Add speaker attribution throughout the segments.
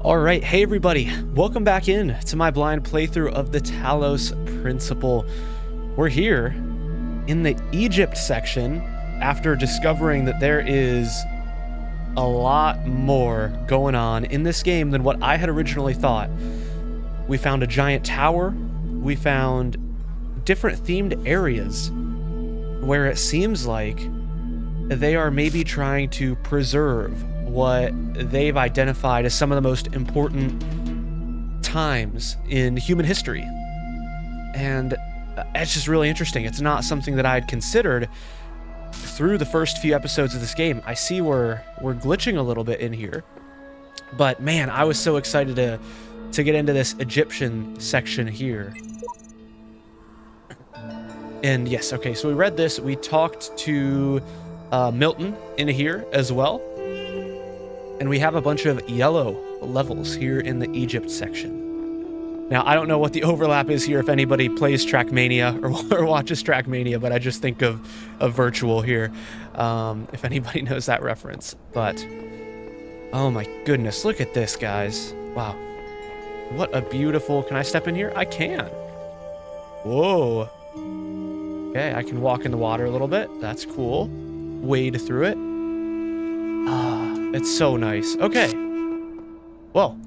Speaker 1: Alright, hey everybody, welcome back in to my blind playthrough of the Talos Principle. We're here in the Egypt section after discovering that there is a lot more going on in this game than what I had originally thought. We found a giant tower, we found different themed areas where it seems like they are maybe trying to preserve what they've identified as some of the most important times in human history. And it's just really interesting. It's not something that I had considered through the first few episodes of this game. I see we're glitching a little bit in here, but man, I was so excited to get into this Egyptian section here. And yes, okay, so we read this. We talked to Milton in here as well. And we have a bunch of yellow levels here in the Egypt section. Now, I don't know what the overlap is here if anybody plays Trackmania or watches Trackmania, but I just think of Virtual here, if anybody knows that reference. But, oh my goodness, look at this, guys. Wow. What a beautiful... Can I step in here? I can. Whoa. Okay, I can walk in the water a little bit. That's cool. Wade through it. It's so nice. Okay. Well,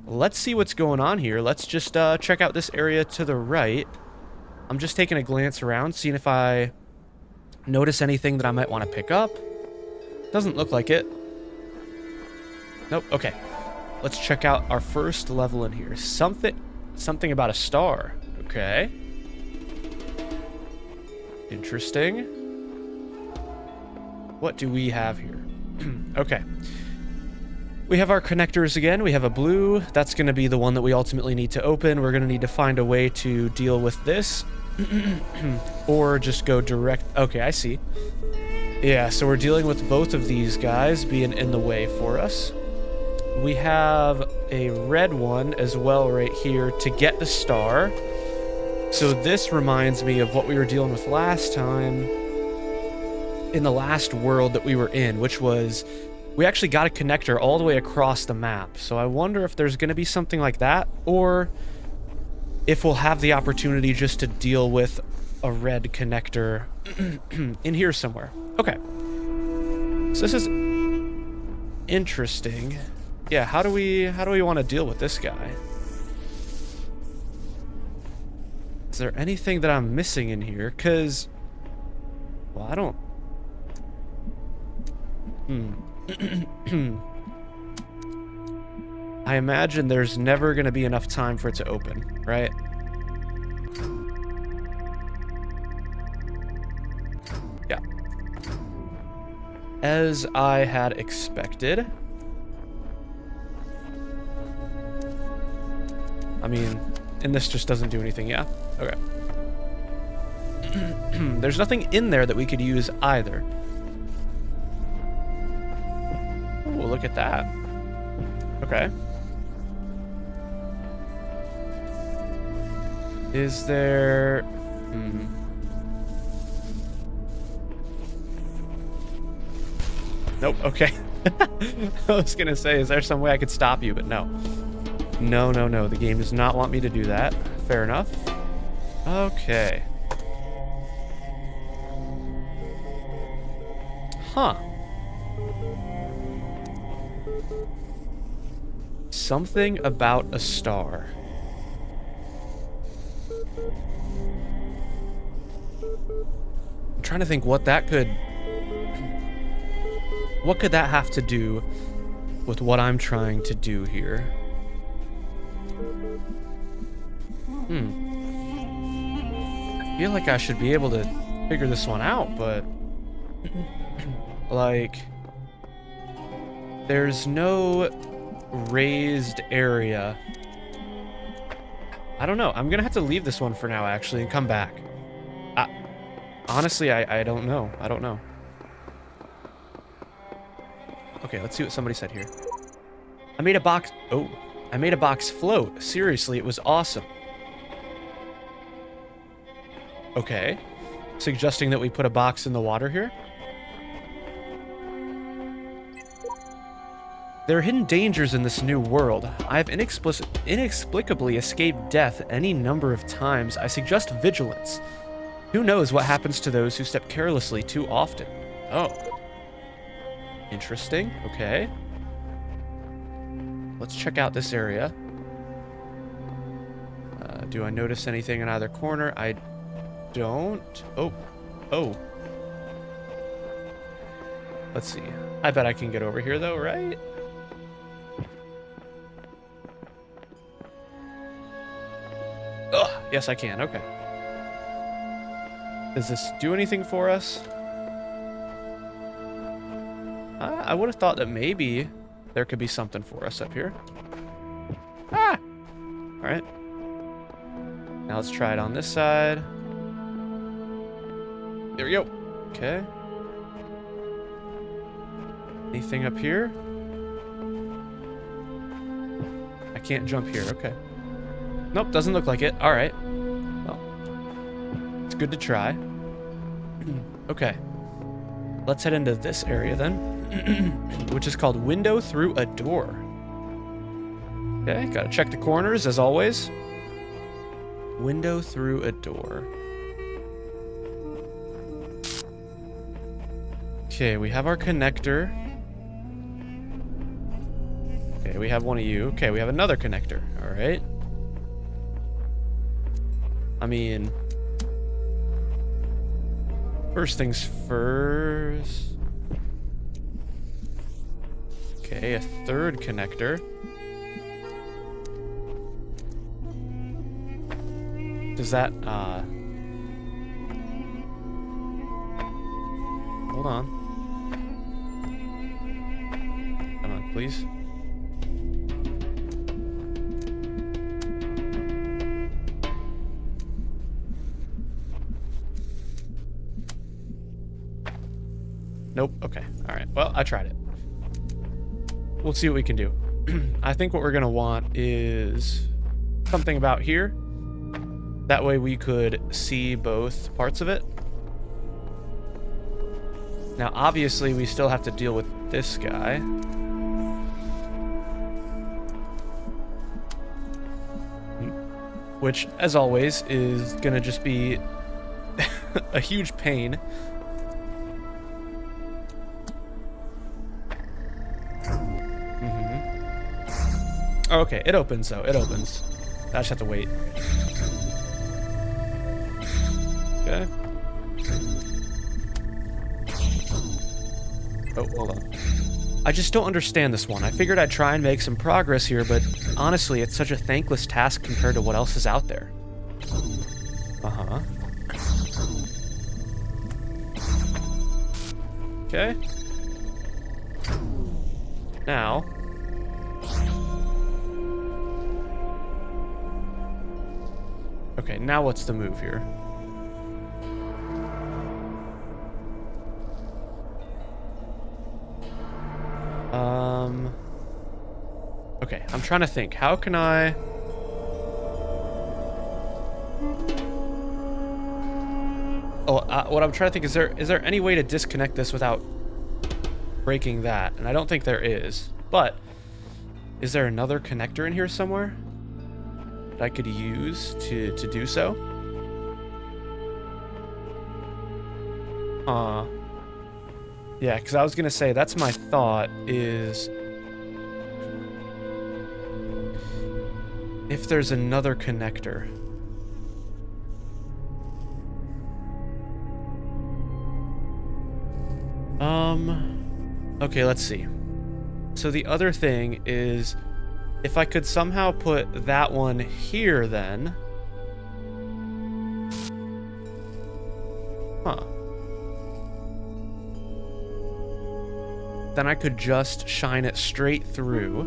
Speaker 1: let's see what's going on here. Let's just check out this area to the right. I'm just taking a glance around, seeing if I notice anything that I might want to pick up. Doesn't look like it. Nope. Okay. Let's check out our first level in here. Something about a star. Okay. Interesting. What do we have here? Okay. We have our connectors again. We have a blue. That's going to be the one that we ultimately need to open. We're going to need to find a way to deal with this. Or just go direct. Okay, I see. Yeah, so we're dealing with both of these guys being in the way for us. We have a red one as well right here to get the star. So this reminds me of what we were dealing with last time in the last world that we were in, which was we actually got a connector all the way across the map. So I wonder if there's going to be something like that, or if we'll have the opportunity just to deal with a red connector in here somewhere. Okay. So this is interesting. Yeah, how do we want to deal with this guy? Is there anything that I'm missing in here? Because, well, I don't... I imagine there's never going to be enough time for it to open, right? Yeah. As I had expected. I mean, and this just doesn't do anything, yeah? Okay. There's nothing in there that we could use either. Ooh, look at that. Okay. Is there... Nope, okay. I was gonna say, is there some way I could stop you, but no. No, no, no. The game does not want me to do that. Fair enough. Okay. Huh. Something about a star. I'm trying to think what that could... What could that have to do with what I'm trying to do here? I feel like I should be able to figure this one out, but... like... There's no raised area. I don't know. I'm gonna have to leave this one for now, actually, and come back. Honestly, I don't know. I don't know. Okay, let's see what somebody said here. I made a box... Oh. I made a box float. Seriously, it was awesome. Okay. Suggesting that we put a box in the water here? There are hidden dangers in this new world. I have inexplicably escaped death any number of times. I suggest vigilance. Who knows what happens to those who step carelessly too often? Oh. Interesting. Okay. Let's check out this area. Do I notice anything in either corner? I don't. Oh. Oh. Let's see. I bet I can get over here, though, right? Ugh. Yes, I can. Okay. Does this do anything for us? I would have thought that maybe there could be something for us up here. Ah! Alright. Now let's try it on this side. There we go. Okay. Anything up here? I can't jump here. Okay. Nope, doesn't look like it. Alright. Well, it's good to try. Okay. Let's head into this area then, which is called Window Through a Door. Okay, gotta check the corners as always. Window through a door. Okay, we have our connector. Okay, we have one of you. Okay, we have another connector. All right. I mean, first things first. Okay, a third connector. Does that, hold on. Come on, please. Nope. Okay. All right. Well, I tried it. We'll see what we can do. I think what we're going to want is something about here. That way we could see both parts of it. Now, obviously, we still have to deal with this guy. Which, as always, is going to just be a huge pain. Oh, okay, it opens, though. It opens. I just have to wait. Okay. Oh, hold on. I just don't understand this one. I figured I'd try and make some progress here, but honestly, it's such a thankless task compared to what else is out there. Uh-huh. Okay. Now... Okay, now what's the move here? Okay, I'm trying to think. How can I... Oh, what I'm trying to think is there any way to disconnect this without breaking that? And I don't think there is. But is there another connector in here somewhere that I could use to do so? Yeah, because I was gonna say that's my thought is if there's another connector. Okay, let's see. So the other thing is if I could somehow put that one here then. Huh. Then I could just shine it straight through.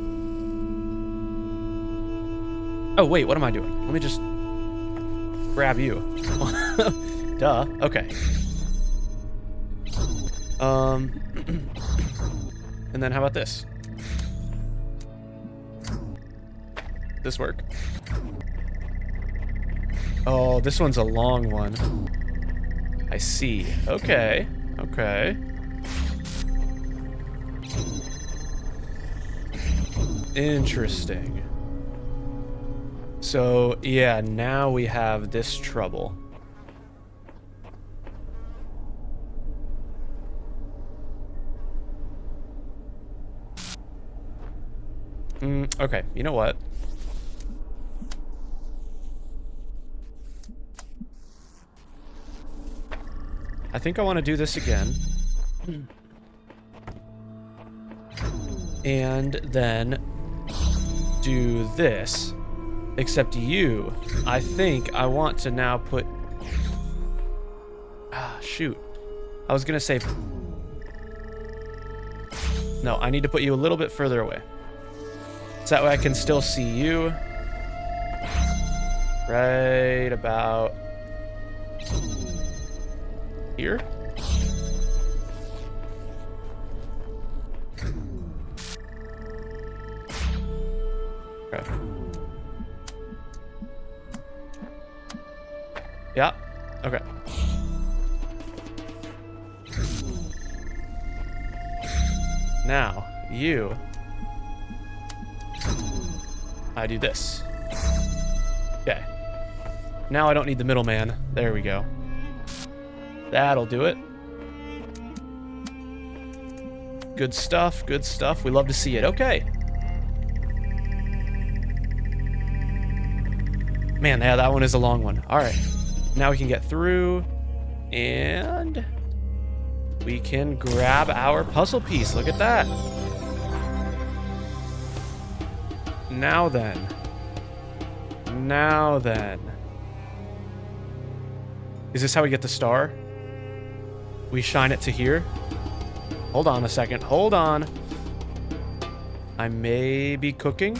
Speaker 1: Oh, wait, what am I doing? Let me just grab you. Duh. Okay. And then how about this? This work? Oh, this one's a long one. I see. Okay. Okay. Interesting. So, yeah, now we have this trouble. Okay, you know what? I think I want to do this again. And then do this. Except you, I think I want to now put... Ah, shoot. I was going to say... No, I need to put you a little bit further away. So that way I can still see you. Right about... here? Okay. Yeah. Okay. Now, you. I do this. Okay. Now I don't need the middleman. There we go. That'll do it. Good stuff, good stuff. We love to see it. Okay. Man, yeah, that one is a long one. All right. Now we can get through, and we can grab our puzzle piece. Look at that. Now then. Now then. Is this how we get the star? We shine it to here. Hold on a second. Hold on. I may be cooking.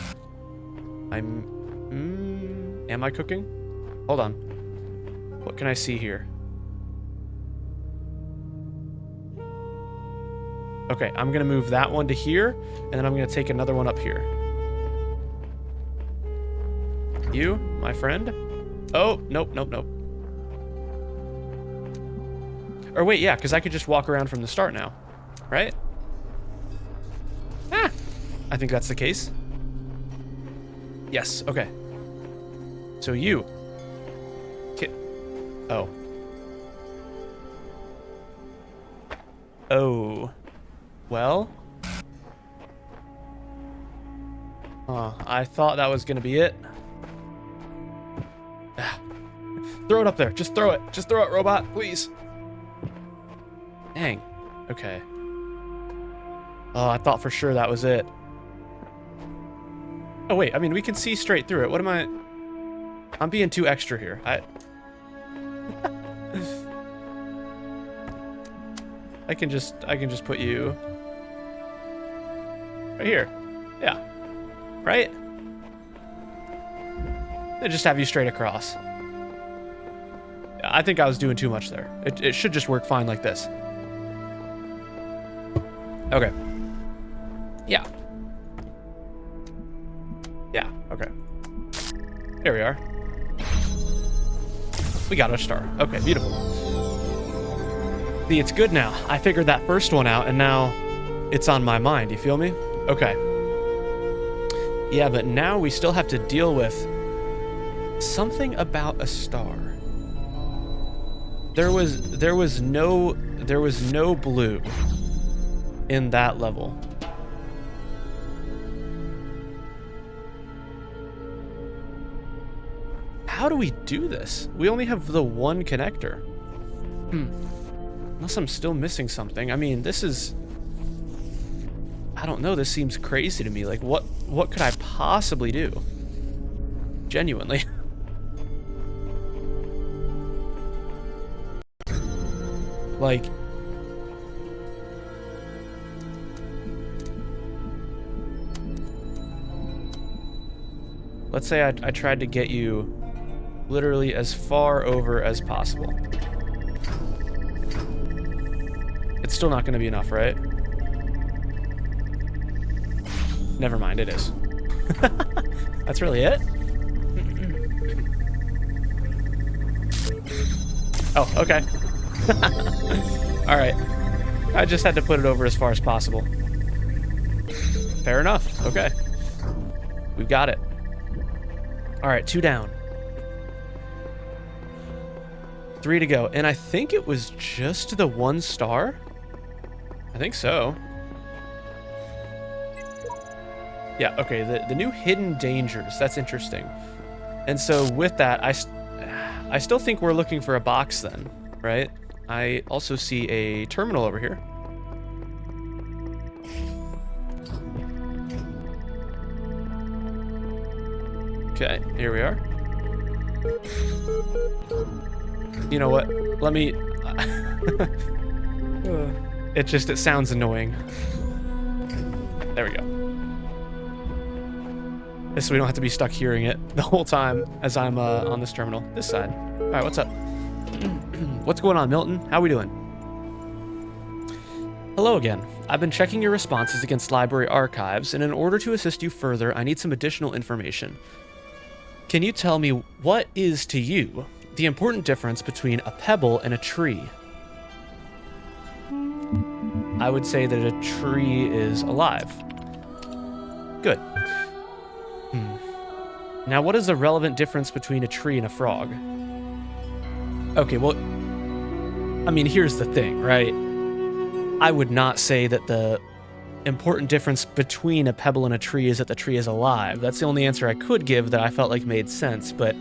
Speaker 1: Am I cooking? Hold on. What can I see here? Okay, I'm gonna move that one to here, and then I'm gonna take another one up here. You, my friend? Oh, nope, nope, nope. Or wait, yeah, because I could just walk around from the start now, right? Ah, I think that's the case. Yes, okay. So you. Oh. Oh. Well. I thought that was gonna be it. Ah. Throw it up there. Just throw it. Just throw it, robot, please. Dang. Okay. Oh, I thought for sure that was it. Oh, wait. I mean, we can see straight through it. What am I... I'm being too extra here. I can just put you right here. Yeah. Right? And just have you straight across. Yeah, I think I was doing too much there. It should just work fine like this. Okay. Yeah. Yeah, okay. There we are. We got our star. Okay, beautiful. See, it's good now. I figured that first one out, and now it's on my mind. You feel me? Okay. Yeah, but now we still have to deal with something about a star. There was no blue in that level. How do we do this? We only have the one connector. Unless I'm still missing something. I mean, this is... I don't know, this seems crazy to me. Like, what could I possibly do? Genuinely. Like... Let's say I tried to get you literally as far over as possible. It's still not going to be enough, right? Never mind, it is. That's really it? Oh, okay. Alright. I just had to put it over as far as possible. Fair enough. Okay. We've got it. All right, 2 down. 3 to go. And I think it was just the 1 star? I think so. Yeah, okay, the new hidden dangers. That's interesting. And so with that, I still think we're looking for a box then, right? I also see a terminal over here. Okay, here we are. You know what? Let me... it sounds annoying. There we go. This so we don't have to be stuck hearing it the whole time as I'm on this terminal. This side. All right, what's up? What's going on, Milton? How we doing? Hello again. I've been checking your responses against library archives, and in order to assist you further, I need some additional information. Can you tell me what is to you the important difference between a pebble and a tree? I would say that a tree is alive. Good. Now, what is the relevant difference between a tree and a frog? Okay, well, I mean, here's the thing, right? I would not say that the important difference between a pebble and a tree is that the tree is alive. That's the only answer I could give that I felt like made sense, but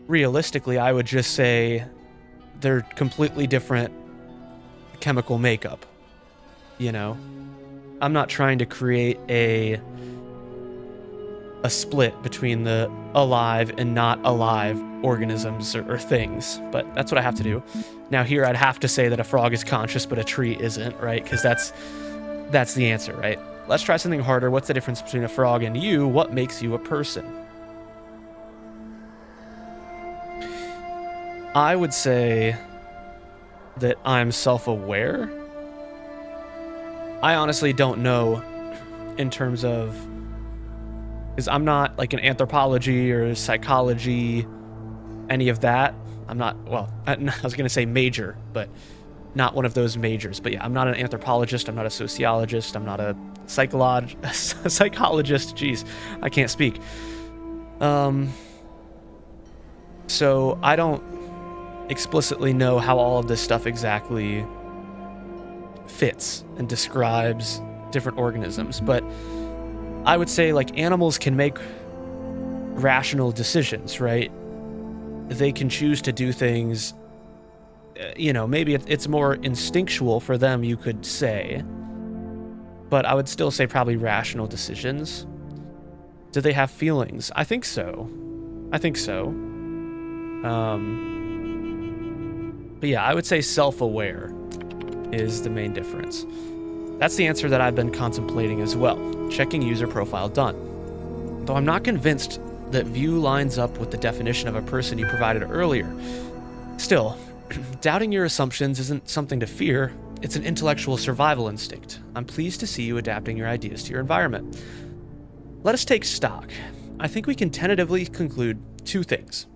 Speaker 1: realistically, I would just say they're completely different chemical makeup, you know? I'm not trying to create a split between the alive and not alive organisms or things, but that's what I have to do. Now here I'd have to say that a frog is conscious but a tree isn't, right? Because that's the answer, right? Let's try something harder. What's the difference between a frog and you? What makes you a person? I would say that I'm self-aware. I honestly don't know in terms of, because I'm not like an anthropology or psychology, any of that. I'm not, well, I was going to say major, but not one of those majors. But yeah, I'm not an anthropologist. I'm not a sociologist. I'm not a psychologist. Jeez, I can't speak. So I don't explicitly know how all of this stuff exactly fits and describes different organisms, but I would say like animals can make rational decisions, right? They can choose to do things, you know, maybe it's more instinctual for them, you could say, but I would still say probably rational decisions. Do they have feelings? I think so. But yeah, I would say self-aware is the main difference. That's the answer that I've been contemplating as well. Checking user profile done. Though I'm not convinced that view lines up with the definition of a person you provided earlier. Still, doubting your assumptions isn't something to fear. It's an intellectual survival instinct. I'm pleased to see you adapting your ideas to your environment. Let us take stock. I think we can tentatively conclude 2 things.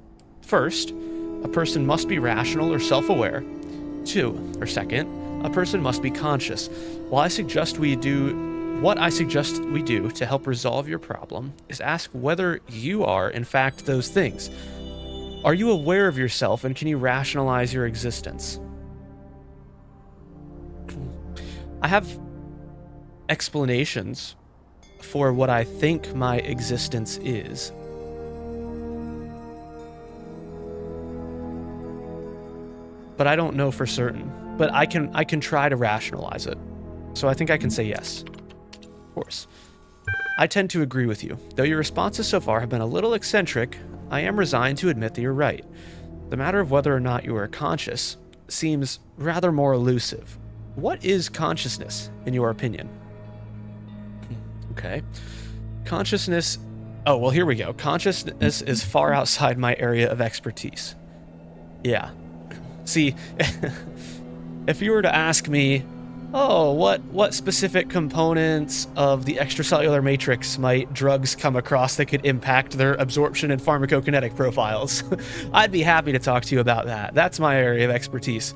Speaker 1: First, a person must be rational or self-aware. Second, a person must be conscious. What I suggest we do to help resolve your problem is ask whether you are, in fact, those things. Are you aware of yourself, and can you rationalize your existence? I have explanations for what I think my existence is. But I don't know for certain. But I can try to rationalize it. So I think I can say yes. Of course. I tend to agree with you. Though your responses so far have been a little eccentric, I am resigned to admit that you're right. The matter of whether or not you are conscious seems rather more elusive. What is consciousness, in your opinion? Okay. Consciousness... Oh, well, here we go. Consciousness is far outside my area of expertise. Yeah. See... If you were to ask me, oh, what specific components of the extracellular matrix might drugs come across that could impact their absorption and pharmacokinetic profiles, I'd be happy to talk to you about that. That's my area of expertise.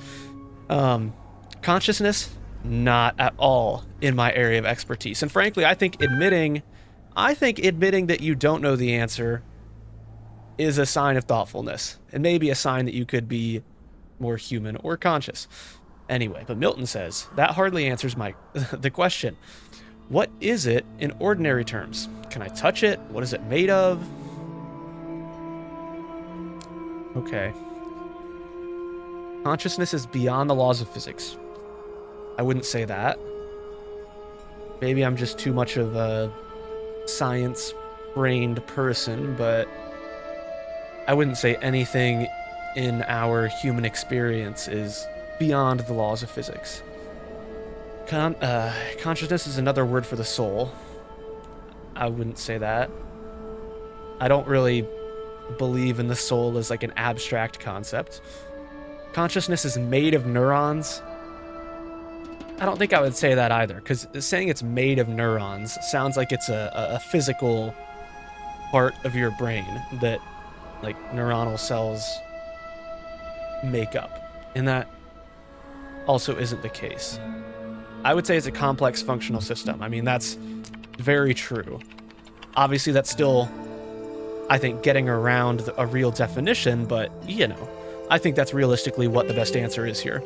Speaker 1: Consciousness, not at all in my area of expertise. And frankly, I think admitting I think admitting that you don't know the answer is a sign of thoughtfulness, and maybe a sign that you could be more human or conscious. Anyway, but Milton says, that hardly answers the question. What is it in ordinary terms? Can I touch it? What is it made of? Okay. Consciousness is beyond the laws of physics. I wouldn't say that. Maybe I'm just too much of a science-brained person, but I wouldn't say anything in our human experience is beyond the laws of physics. Consciousness is another word for the soul. I wouldn't say that. I don't really believe in the soul as like an abstract concept. Consciousness is made of neurons. I don't think I would say that either, because saying it's made of neurons sounds like it's a physical part of your brain that like neuronal cells make up, and that also isn't the case. I would say it's a complex functional system. I mean, that's very true. Obviously, that's still, I think, getting around a real definition, but, you know, I think that's realistically what the best answer is here.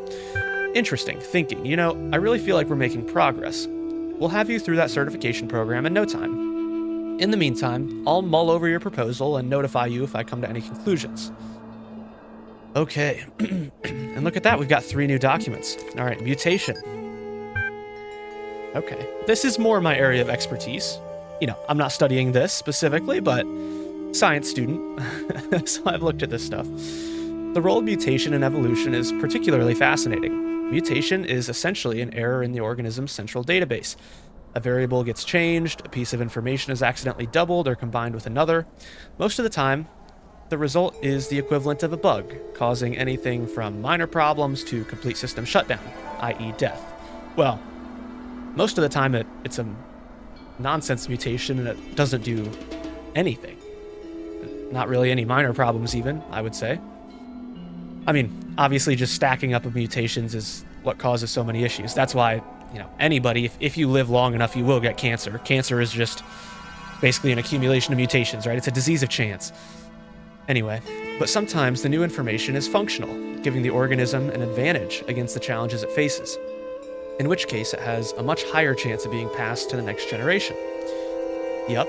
Speaker 1: Interesting thinking. You know, I really feel like we're making progress. We'll have you through that certification program in no time. In the meantime, I'll mull over your proposal and notify you if I come to any conclusions. Okay. And look at that, we've got 3 new documents. All right, mutation. Okay, this is more my area of expertise. You know, I'm not studying this specifically, but science student, so I've looked at this stuff. The role of mutation in evolution is particularly fascinating. Mutation is essentially an error in the organism's central database. A variable gets changed, a piece of information is accidentally doubled or combined with another. Most of the time, the result is the equivalent of a bug, causing anything from minor problems to complete system shutdown, i.e. death. Well, most of the time it's a nonsense mutation and it doesn't do anything. Not really any minor problems even, I would say. I mean, obviously just stacking up of mutations is what causes so many issues. That's why, you know, anybody, if you live long enough, you will get cancer. Cancer is just basically an accumulation of mutations, right? It's a disease of chance. Anyway, but sometimes the new information is functional, giving the organism an advantage against the challenges it faces, in which case it has a much higher chance of being passed to the next generation. Yup.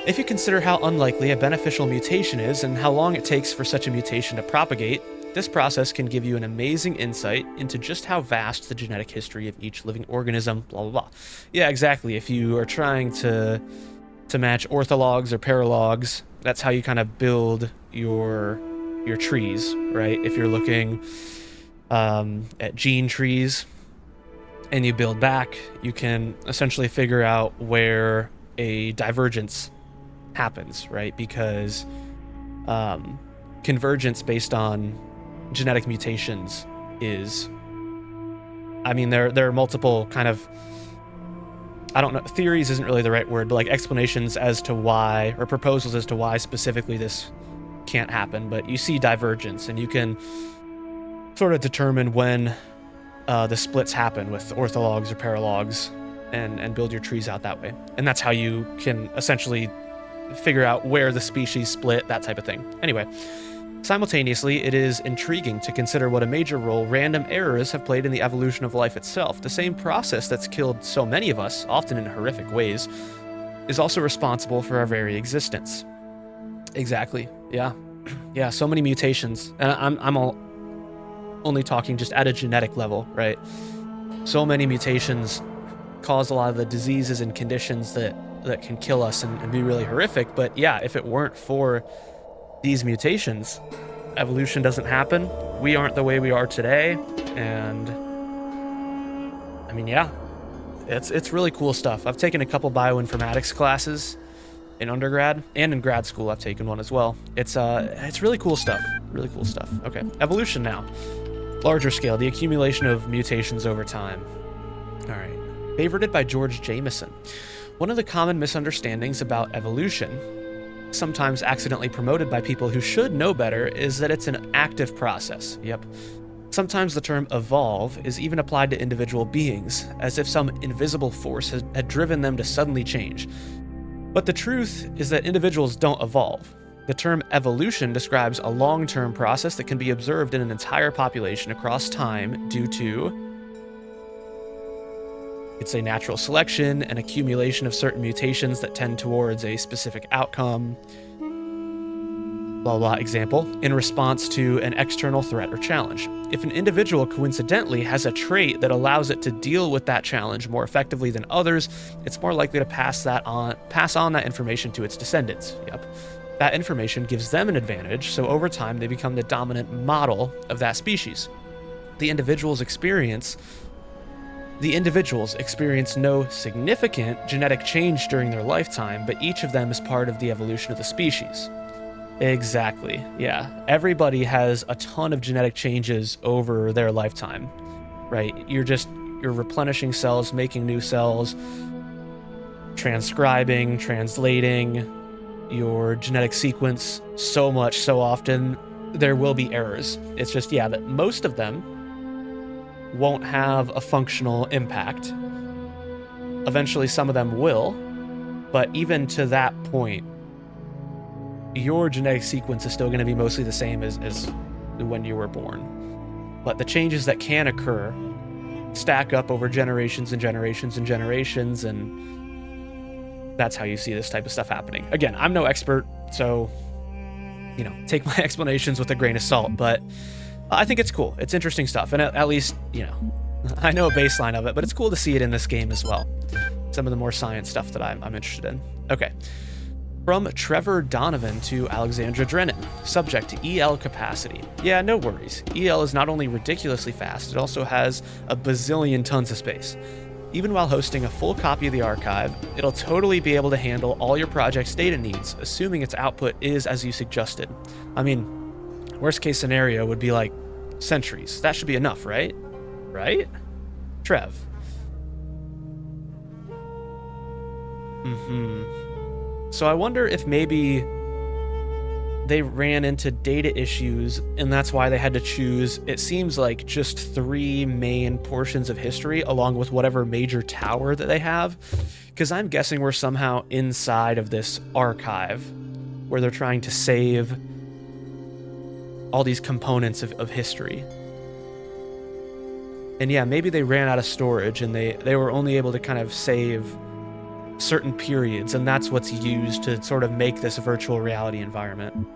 Speaker 1: If you consider how unlikely a beneficial mutation is and how long it takes for such a mutation to propagate, this process can give you an amazing insight into just how vast the genetic history of each living organism, blah, blah, blah. Yeah, exactly. If you are trying to match orthologs or paralogs, that's how you kind of build your trees, right? If you're looking at gene trees and you build back, you can essentially figure out where a divergence happens, right? Because convergence based on genetic mutations is, I mean, there are multiple kind of, I don't know, theories isn't really the right word, but like explanations as to why, or proposals as to why specifically this can't happen. But you see divergence, and you can sort of determine when the splits happen with orthologs or paralogs, and build your trees out that way. And that's how you can essentially figure out where the species split, that type of thing. Anyway, simultaneously, it is intriguing to consider what a major role random errors have played in the evolution of life itself. The same process that's killed so many of us, often in horrific ways, is also responsible for our very existence. Exactly. Yeah. Yeah, so many mutations. And I'm only talking just at a genetic level, right? So many mutations cause a lot of the diseases and conditions that can kill us and be really horrific. But yeah, if it weren't for these mutations, evolution doesn't happen. We aren't the way we are today. And I mean, yeah, it's really cool stuff. I've taken a couple bioinformatics classes in undergrad, and in grad school I've taken one as well. It's really cool stuff. Really cool stuff. Okay, evolution now. Larger scale, the accumulation of mutations over time. All right. Favorited by George Jameson. One of the common misunderstandings about evolution, sometimes accidentally promoted by people who should know better, is that it's an active process. Yep. Sometimes the term evolve is even applied to individual beings, as if some invisible force had driven them to suddenly change. But the truth is that individuals don't evolve. The term evolution describes a long-term process that can be observed in an entire population across time due to, it's a natural selection, an accumulation of certain mutations that tend towards a specific outcome, blah, blah, example, in response to an external threat or challenge. If an individual coincidentally has a trait that allows it to deal with that challenge more effectively than others, it's more likely to pass on that information to its descendants. Yep. That information gives them an advantage, so over time they become the dominant model of that species. The individuals experience no significant genetic change during their lifetime, but each of them is part of the evolution of the species. Exactly. Yeah. Everybody has a ton of genetic changes over their lifetime, right? You're replenishing cells, making new cells, transcribing, translating your genetic sequence so much, so often, there will be errors. It's just, yeah, that most of them won't have a functional impact. Eventually, some of them will, but even to that point, your genetic sequence is still going to be mostly the same as when you were born. But the changes that can occur stack up over generations and generations and generations, and that's how you see this type of stuff happening. Again, I'm no expert, so, take my explanations with a grain of salt, but I think it's cool. It's interesting stuff, and at least, I know a baseline of it, but it's cool to see it in this game as well. Some of the more science stuff that I'm interested in. Okay. From Trevor Donovan to Alexandra Drennan. Subject to EL capacity. Yeah, no worries. EL is not only ridiculously fast, it also has a bazillion tons of space. Even while hosting a full copy of the archive, it'll totally be able to handle all your project's data needs, assuming its output is as you suggested. I mean, worst case scenario would be like centuries. That should be enough, right? Right? Trev. So I wonder if maybe they ran into data issues and that's why they had to choose, it seems like, just 3 main portions of history along with whatever major tower that they have. Because I'm guessing we're somehow inside of this archive where they're trying to save all these components of history. And yeah, maybe they ran out of storage and they were only able to kind of save certain periods, and that's what's used to sort of make this virtual reality environment.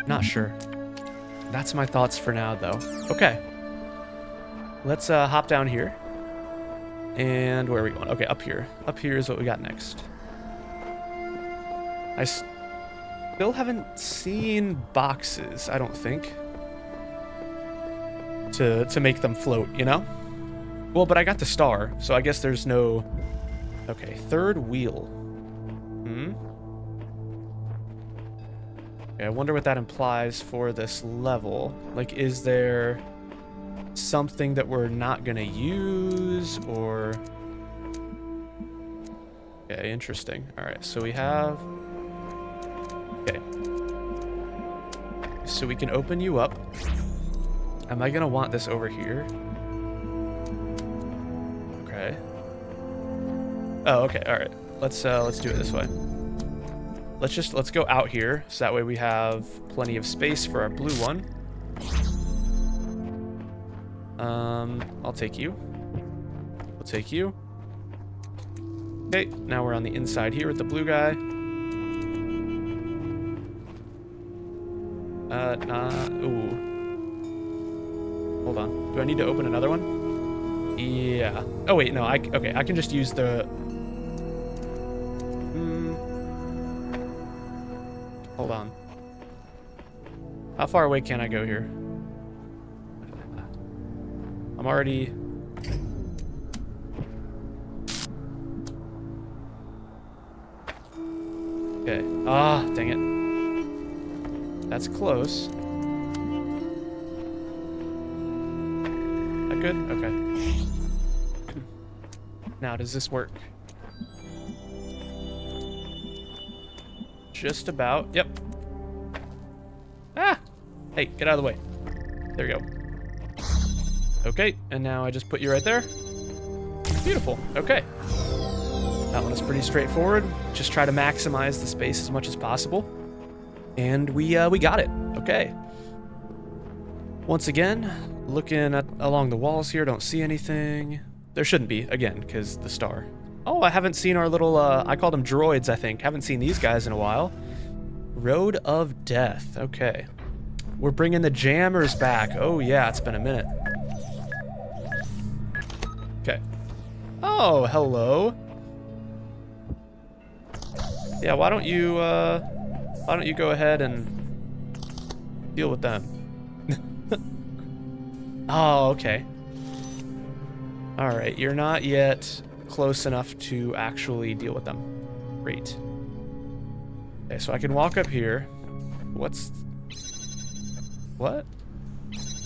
Speaker 1: Not sure. That's my thoughts for now, though. Okay. Let's hop down here. And where are we going? Okay, up here. Up here is what we got next. I still haven't seen boxes, I don't think, to make them float, Well, but I got the star, so I guess there's no... Okay, third wheel. Okay, I wonder what that implies for this level. Like, is there something that we're not gonna use, or... Okay, interesting. Alright, so we have... Okay. So we can open you up. Am I gonna want this over here? Okay. Oh, okay, alright. Let's do it this way. Let's go out here, so that way we have plenty of space for our blue one. I'll take you. We'll take you. Okay, now we're on the inside here with the blue guy. Ooh. Hold on. Do I need to open another one? Yeah. Oh, wait, no, okay, I can just use the... Hold on. How far away can I go here? I'm already... Okay. Ah, dang it. That's close. That good? Okay. Now, does this work? Just about. Yep. Ah! Hey, get out of the way. There you go. Okay, and now I just put you right there. Beautiful. Okay. That one is pretty straightforward. Just try to maximize the space as much as possible. And we got it. Okay. Once again, looking along the walls here, don't see anything. There shouldn't be, again, because the star. Oh, I haven't seen our little, I called them droids, I think. Haven't seen these guys in a while. Road of Death. Okay. We're bringing the jammers back. Oh, yeah, it's been a minute. Okay. Oh, hello. Yeah, why don't you go ahead and deal with them? Oh, okay. Alright, you're not yet close enough to actually deal with them. Great. Okay, so I can walk up here. What?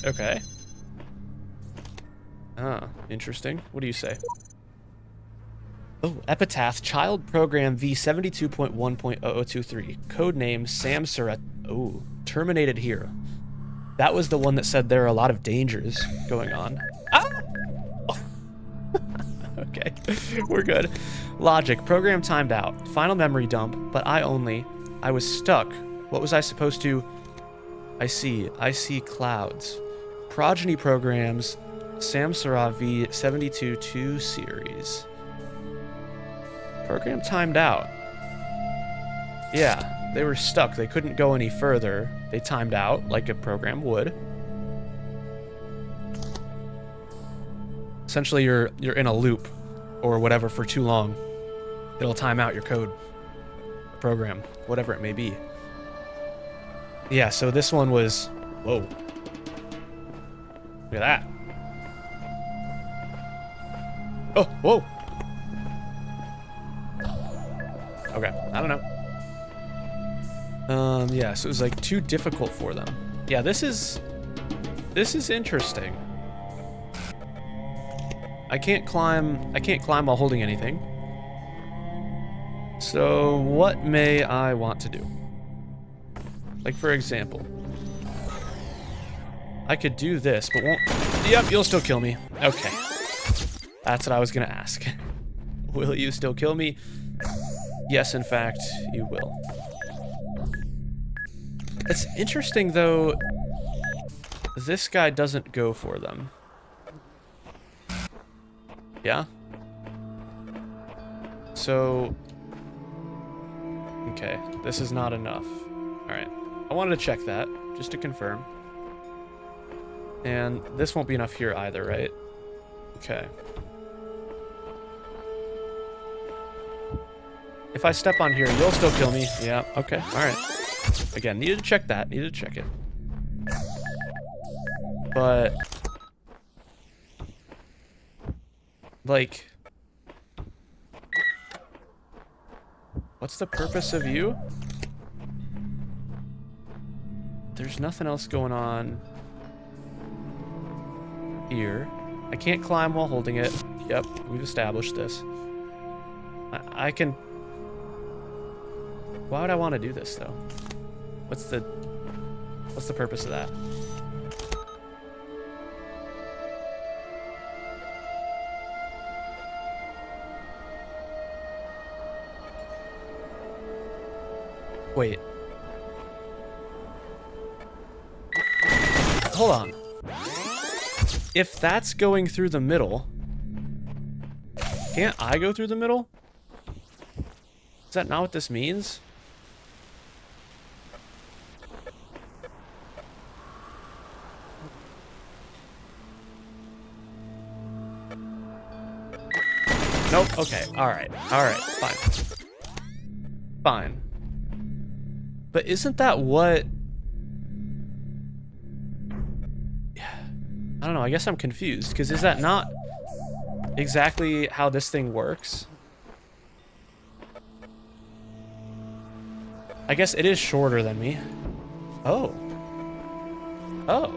Speaker 1: Okay. Ah, interesting. What do you say? Oh, Epitaph Child Program V72.1.0023. Codename Samsara. Oh, terminated here. That was the one that said there are a lot of dangers going on. Ah! Oh. Okay, we're good. Logic. Program timed out. Final memory dump, but I was stuck. What was I supposed to... I see clouds. Progeny programs. Samsara V72-2 series. Program timed out. Yeah, they were stuck. They couldn't go any further. They timed out, like a program would. Essentially, you're in a loop or whatever for too long. It'll time out your code, program, whatever it may be. Yeah, so this one was... Whoa. Look at that. Oh, whoa. Okay, I don't know. Yeah, so it was like too difficult for them. Yeah, this is interesting. I can't climb while holding anything. So what may I want to do? Like, for example, I could do this, but won't... Yep, you'll still kill me. Okay. That's what I was gonna ask. Will you still kill me? Yes, in fact, you will. It's interesting, though, this guy doesn't go for them. Yeah? So... Okay, this is not enough. Alright. I wanted to check that, just to confirm. And this won't be enough here either, right? Okay. If I step on here, you'll still kill me. Yeah, okay, alright. Again, needed to check that, needed to check it. But... like... what's the purpose of you? There's nothing else going on here. I can't climb while holding it. Yep, we've established this. I can... Why would I want to do this, though? What's the purpose of that? Wait. Hold on. If that's going through the middle, can't I go through the middle? Is that not what this means? Nope. Okay. Alright. Alright. Fine. Fine. But isn't that what... I don't know, I guess I'm confused, because is that not exactly how this thing works? I guess it is shorter than me. Oh. Oh.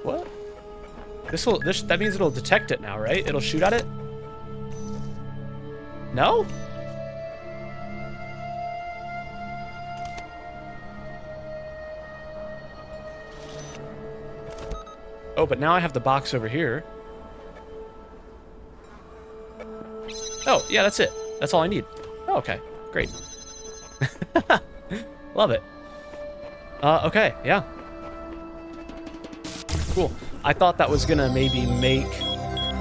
Speaker 1: What? That means it'll detect it now, right? It'll shoot at it? No? Oh, but now I have the box over here. Oh, yeah, that's it. That's all I need. Oh, okay, great. Love it. Okay, yeah. Cool. I thought that was gonna maybe make,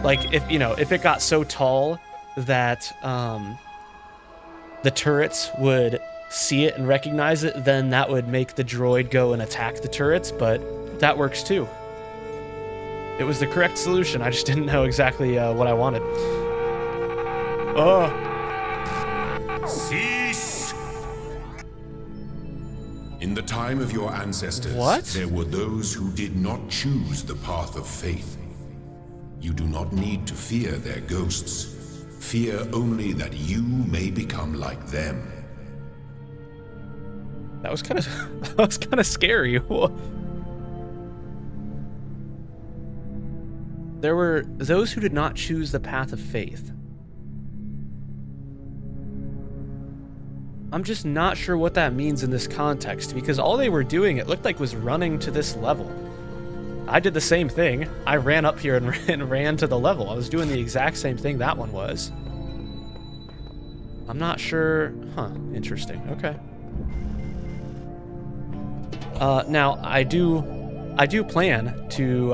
Speaker 1: like, if, you know, if it got so tall that the turrets would see it and recognize it, then that would make the droid go and attack the turrets, but that works too. It was the correct solution. I just didn't know exactly what I wanted. Oh.
Speaker 2: Cease! In the time of your ancestors,
Speaker 1: What?
Speaker 2: there were those who did not choose the path of faith. You do not need to fear their ghosts. Fear only that you may become like them.
Speaker 1: That was kind of that was kind of scary. There were those who did not choose the path of faith. I'm just not sure what that means in this context, because all they were doing, it looked like, was running to this level. I did the same thing. I ran up here and ran to the level. I was doing the exact same thing that one was. I'm not sure. Huh, interesting. Okay. Now, I do plan to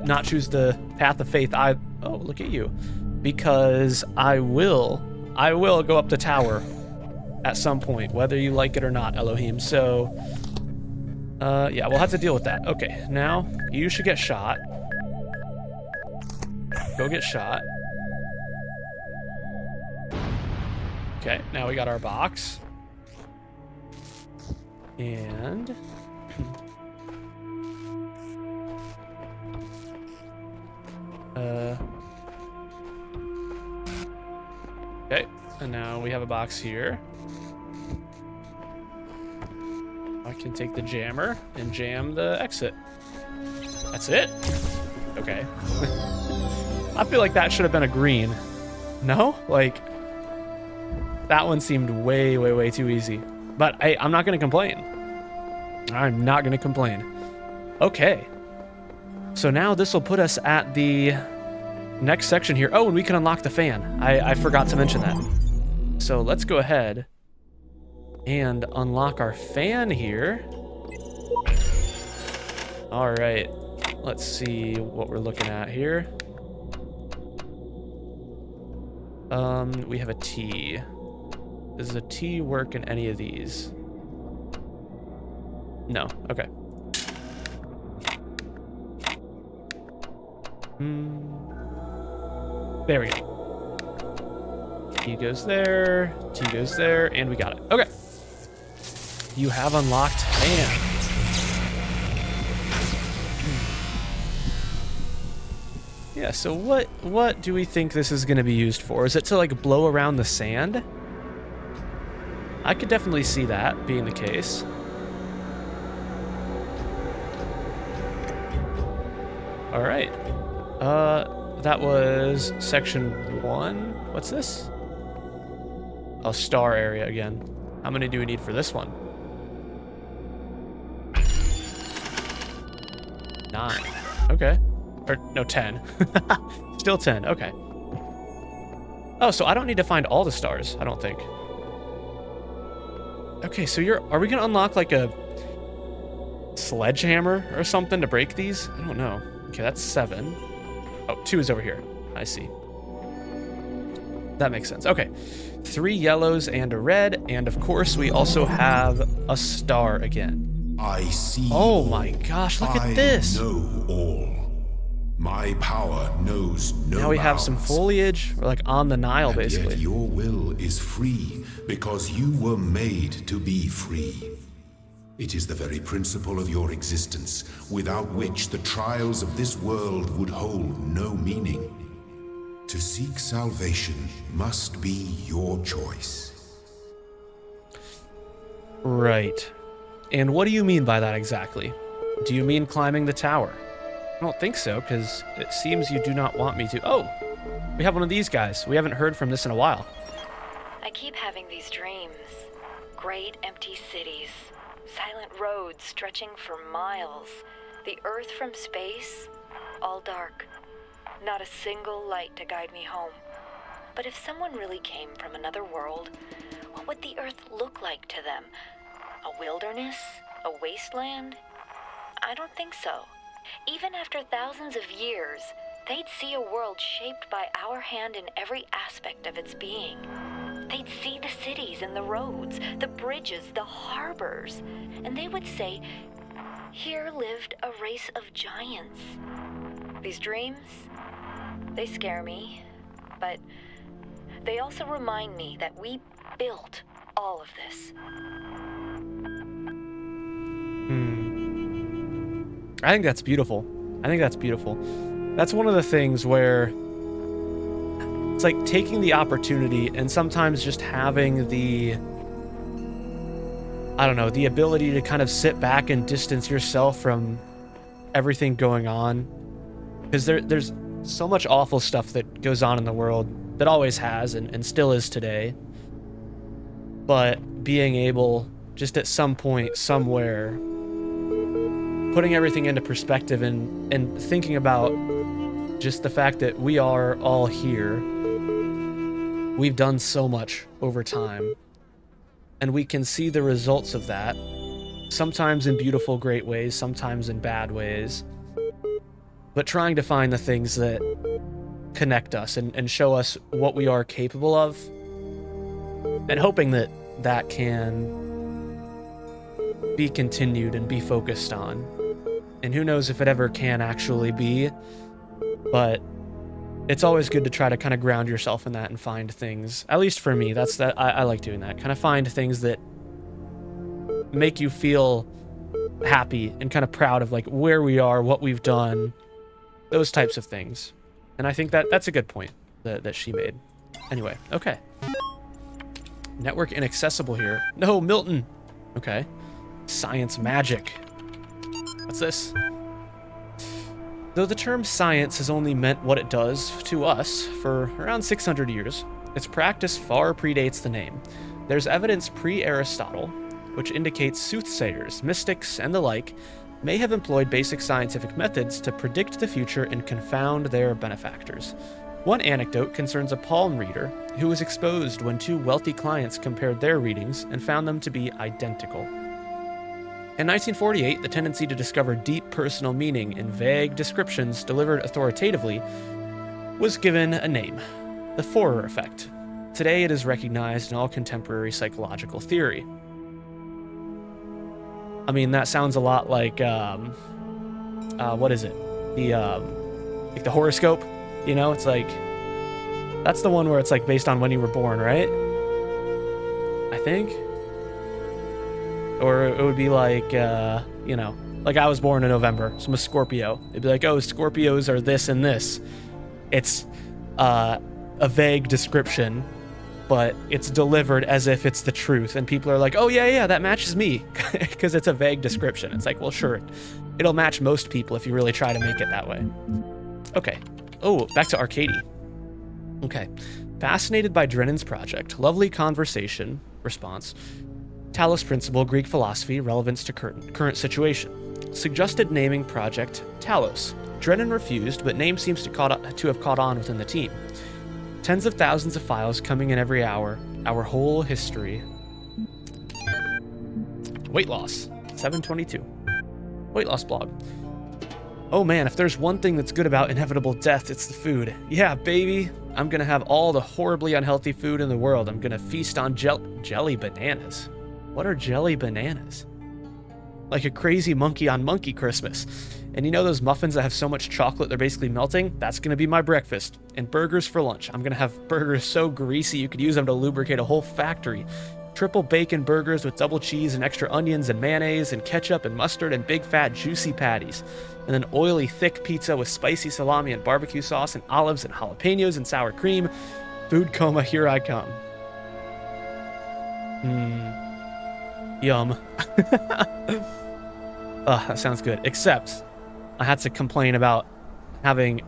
Speaker 1: not choose the path of faith. Oh, look at you. Because I will go up the tower at some point, whether you like it or not, Elohim. So, yeah, we'll have to deal with that. Okay, now you should get shot. Go get shot. Okay, now we got our box. And... okay, and now we have a box here. I can take the jammer and jam the exit. That's it? Okay. I feel like that should have been a green. No? Like, that one seemed way, way, way too easy. But hey, I'm not going to complain. I'm not going to complain. Okay. So now this will put us at the next section here. Oh, and we can unlock the fan. I forgot to mention that. So let's go ahead and unlock our fan here. All right. Let's see what we're looking at here. We have a T. Does a T work in any of these? No. Okay. There we go. T goes there, T goes there, and we got it. Okay. You have unlocked fan. Yeah, so what do we think this is going to be used for? Is it to, like, blow around the sand? I could definitely see that being the case. All right. That was section 1. What's this? Oh, star area again. How many do we need for this one? 9. Okay. Or, no, 10. Still 10. Okay. Oh, so I don't need to find all the stars, I don't think. Okay, so are we gonna unlock, like, a sledgehammer or something to break these? I don't know. Okay, that's 7. Oh, 2 is over here. I see. That makes sense. Okay. 3 yellows and a red, and of course we also have a star again.
Speaker 2: I see.
Speaker 1: Oh my gosh, look at this.
Speaker 2: I know all. My power knows no
Speaker 1: Now we have some
Speaker 2: bounds.
Speaker 1: foliage. We're like on the Nile,
Speaker 2: And
Speaker 1: basically.
Speaker 2: yet your will is free because you were made to be free. It is the very principle of your existence, without which the trials of this world would hold no meaning. To seek salvation must be your choice.
Speaker 1: Right. And what do you mean by that exactly? Do you mean climbing the tower? I don't think so, because it seems you do not want me to. Oh, we have one of these guys. We haven't heard from this in a while.
Speaker 3: I keep having these dreams. Great empty cities. Silent roads stretching for miles. The Earth from space. all dark. Not a single light to guide me home. But if someone really came from another world, what would the Earth look like to them? A wilderness? A wasteland? I don't think so. Even after thousands of years, they'd see a world shaped by our hand in every aspect of its being. They'd see the cities and the roads, the bridges, the harbors, and they would say, here lived a race of giants. These dreams, they scare me, but they also remind me that we built all of this.
Speaker 1: I think that's beautiful. I think that's beautiful. That's one of the things where it's like taking the opportunity and sometimes just having the, I don't know, the ability to kind of sit back and distance yourself from everything going on. Because there's so much awful stuff that goes on in the world, that always has and still is today. But being able, just at some point, somewhere, putting everything into perspective and thinking about just the fact that we are all here. We've done so much over time, and we can see the results of that, sometimes in beautiful, great ways, sometimes in bad ways, but trying to find the things that connect us and show us what we are capable of, and hoping that that can be continued and be focused on. And who knows if it ever can actually be, but it's always good to try to kind of ground yourself in that and find things, at least for me, that's that I like doing that, kind of find things that make you feel happy and kind of proud of like where we are, what we've done, those types of things. And I think that's a good point that she made. Anyway, okay. Network inaccessible here. No, Milton. Okay. Science magic. What's this? Though the term science has only meant what it does to us for around 600 years, its practice far predates the name. There's evidence pre-Aristotle, which indicates soothsayers, mystics, and the like may have employed basic scientific methods to predict the future and confound their benefactors. One anecdote concerns a palm reader who was exposed when two wealthy clients compared their readings and found them to be identical. In 1948, the tendency to discover deep personal meaning in vague descriptions delivered authoritatively was given a name, the Forer effect. Today it is recognized in all contemporary psychological theory. I mean, that sounds a lot like, what is it? Like the horoscope, you know? It's like, that's the one where it's like based on when you were born, right? I think. Or it would be like, you know, like I was born in November, so I'm a Scorpio. It'd be like, oh, Scorpios are this and this. It's a vague description, but it's delivered as if it's the truth. And people are like, oh, yeah, that matches me, because it's a vague description. It's like, well, sure, it'll match most people if you really try to make it that way. Okay. Oh, back to Arcady. Okay. Fascinated by Drennan's project. Lovely conversation. Response. Talos Principle, Greek philosophy, relevance to current situation. Suggested naming project Talos. Drennan refused, but name seems to have caught on within the team. Tens of thousands of files coming in every hour. Our whole history. Weight loss. 722. Weight loss blog. Oh man, if there's one thing that's good about inevitable death, it's the food. Yeah, baby. I'm gonna have all the horribly unhealthy food in the world. I'm gonna feast on jelly bananas. What are jelly bananas? Like a crazy monkey on monkey Christmas. And you know those muffins that have so much chocolate they're basically melting? That's gonna be my breakfast. And burgers for lunch. I'm gonna have burgers so greasy you could use them to lubricate a whole factory. Triple bacon burgers with double cheese and extra onions and mayonnaise and ketchup and mustard and big fat juicy patties. And then oily thick pizza with spicy salami and barbecue sauce and olives and jalapenos and sour cream. Food coma, here I come. Yum. That sounds good. Except, I had to complain about having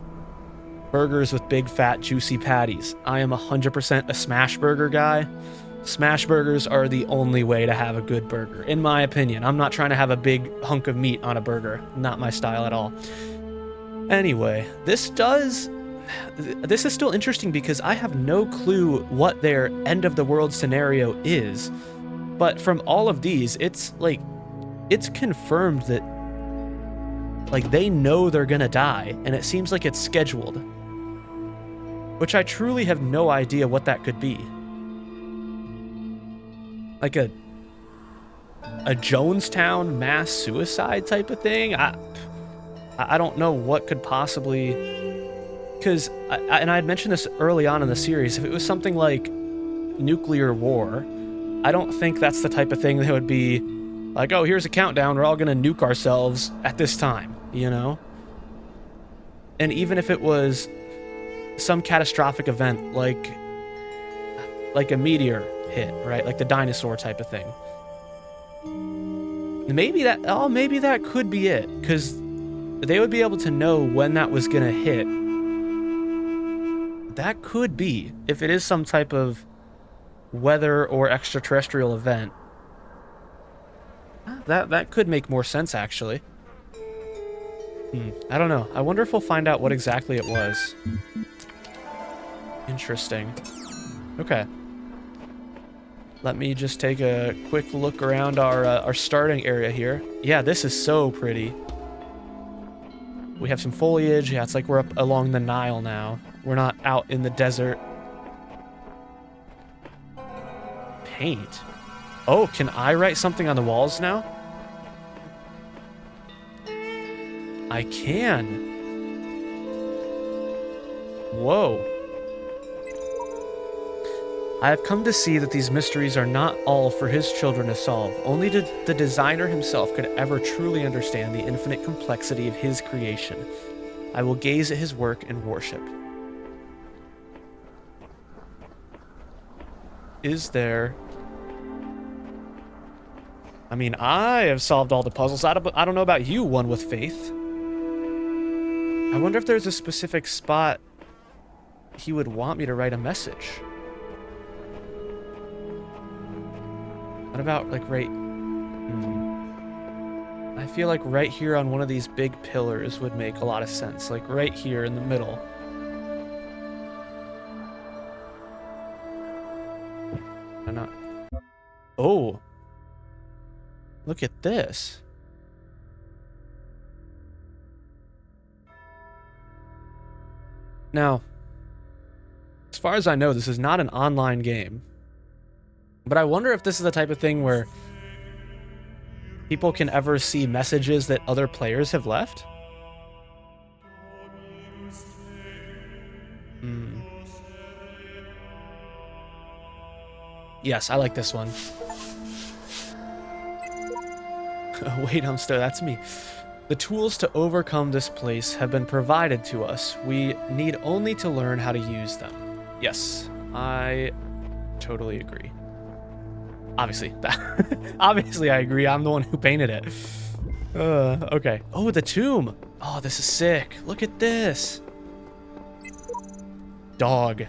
Speaker 1: burgers with big fat juicy patties. I am 100% a smash burger guy. Smash burgers are the only way to have a good burger, in my opinion. I'm not trying to have a big hunk of meat on a burger. Not my style at all. Anyway, this is still interesting because I have no clue what their end of the world scenario is. But from all of these, it's like, it's confirmed that, like, they know they're gonna die, and it seems like it's scheduled. Which I truly have no idea what that could be. Like a Jonestown mass suicide type of thing? I don't know what could possibly... Because, and I had mentioned this early on in the series, if it was something like nuclear war, I don't think that's the type of thing that would be like, oh, here's a countdown, we're all going to nuke ourselves at this time, you know? And even if it was some catastrophic event, like a meteor hit, right? Like the dinosaur type of thing. Maybe that could be it, because they would be able to know when that was going to hit. That could be, if it is some type of weather or extraterrestrial event. That could make more sense, actually. I don't know. I wonder if we'll find out what exactly it was. Interesting. Okay. Let me just take a quick look around our starting area here. Yeah, this is so pretty. We have some foliage. Yeah, it's like we're up along the Nile now. We're not out in the desert. Paint. Oh, can I write something on the walls now? I can. Whoa. I have come to see that these mysteries are not all for his children to solve. Only the designer himself could ever truly understand the infinite complexity of his creation. I will gaze at his work and worship. Is there... I mean, I have solved all the puzzles. I don't know about you, one with faith. I wonder if there's a specific spot he would want me to write a message. What about, like, right... I feel like right here on one of these big pillars would make a lot of sense. Like, right here in the middle. I'm not... Oh! Look at this. Now, as far as I know, this is not an online game. But I wonder if this is the type of thing where people can ever see messages that other players have left. Yes, I like this one. Wait, that's me. The tools to overcome this place have been provided to us. We need only to learn how to use them. Yes, I totally agree. Obviously, obviously I agree. I'm the one who painted it. Okay. Oh, the tomb. Oh, this is sick. Look at this. Dog.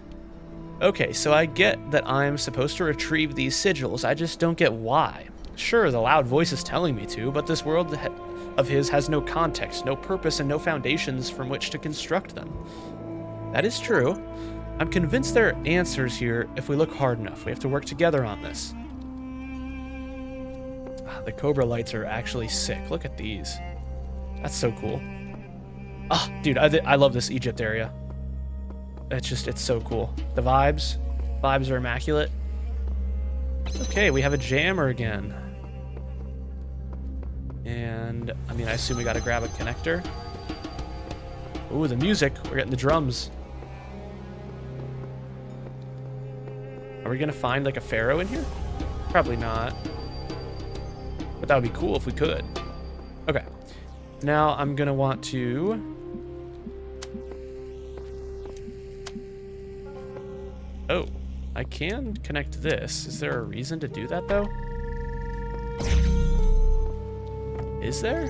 Speaker 1: Okay, so I get that I'm supposed to retrieve these sigils. I just don't get why. Sure, the loud voice is telling me to, but this world of his has no context, no purpose, and no foundations from which to construct them. That is true. I'm convinced there are answers here if we look hard enough. We have to work together on this. The Cobra lights are actually sick. Look at these. That's so cool. Ah, dude, I love this Egypt area. It's so cool. The vibes are immaculate. Okay, we have a jammer again. And, I mean, I assume we gotta grab a connector. Ooh, the music. We're getting the drums. Are we gonna find, like, a pharaoh in here? Probably not. But that would be cool if we could. Okay. Now I'm gonna want to... Oh, I can connect this. Is there a reason to do that, though? Is there?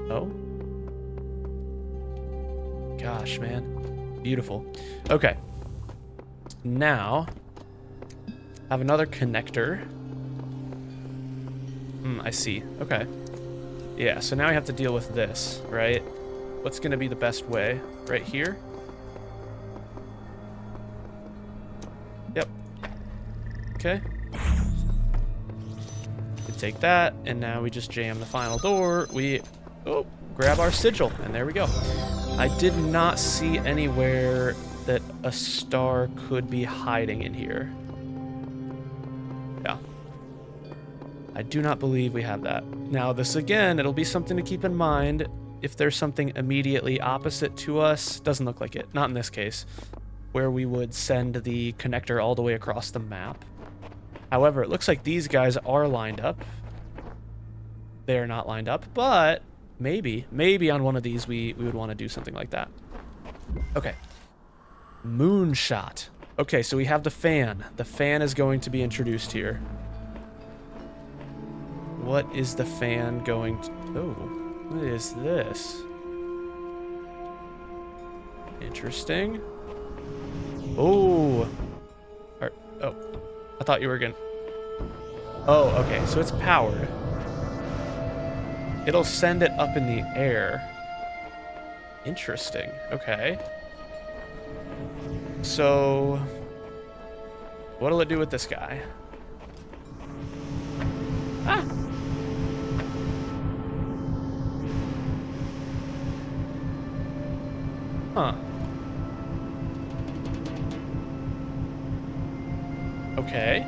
Speaker 1: Oh. Gosh, man. Beautiful. Okay. Now, have another connector. I see. Okay. Yeah, so now we have to deal with this, right? What's going to be the best way? Right here? Yep. Okay. We take that, and now we just jam the final door. We grab our sigil, and there we go. I did not see anywhere that a star could be hiding in here. Yeah. I do not believe we have that. Now, this again, it'll be something to keep in mind. If there's something immediately opposite to us, doesn't look like it, not in this case, where we would send the connector all the way across the map. However, it looks like these guys are lined up. They're not lined up, but maybe on one of these we would want to do something like that. Okay. Moonshot. Okay, so we have the fan. The fan is going to be introduced here. What is the fan going to... Oh, what is this? Interesting. Oh. Oh, I thought you were gonna... Oh, okay, so it's powered. It'll send it up in the air. Interesting, okay. So, what'll it do with this guy? Ah! Huh. Okay.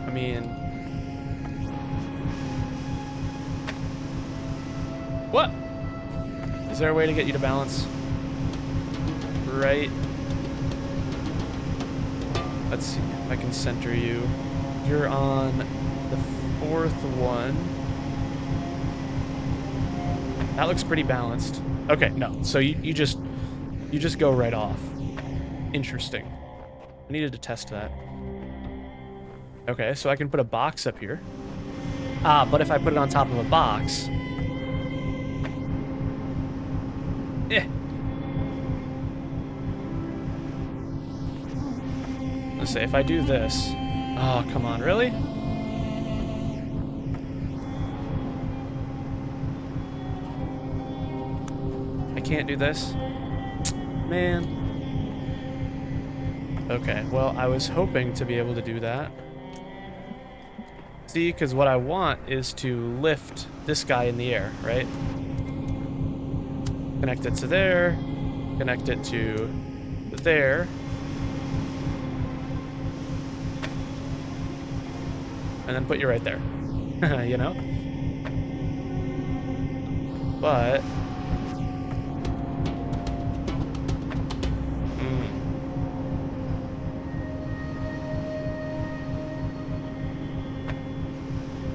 Speaker 1: I mean... What? Is there a way to get you to balance? Right. Let's see if I can center you. You're on the 4th one. That looks pretty balanced. Okay, no. So you just go right off. Interesting. I needed to test that. Okay, so I can put a box up here. But if I put it on top of a box... Let's say if I do this... Oh, come on, really? I can't do this? Man. Okay, well, I was hoping to be able to do that. See, because what I want is to lift this guy in the air, right? Connect it to there. Connect it to there. And then put you right there. You know? But...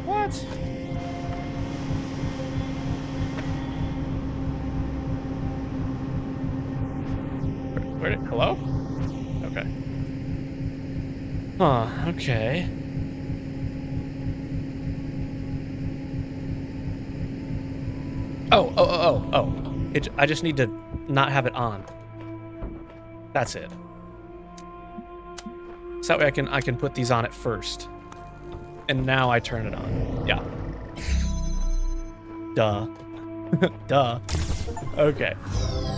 Speaker 1: What? Hello? Okay. Huh, okay. Oh. I just need to not have it on. That's it. So that way I can put these on at first. And now I turn it on. Yeah. Duh. Duh. Okay.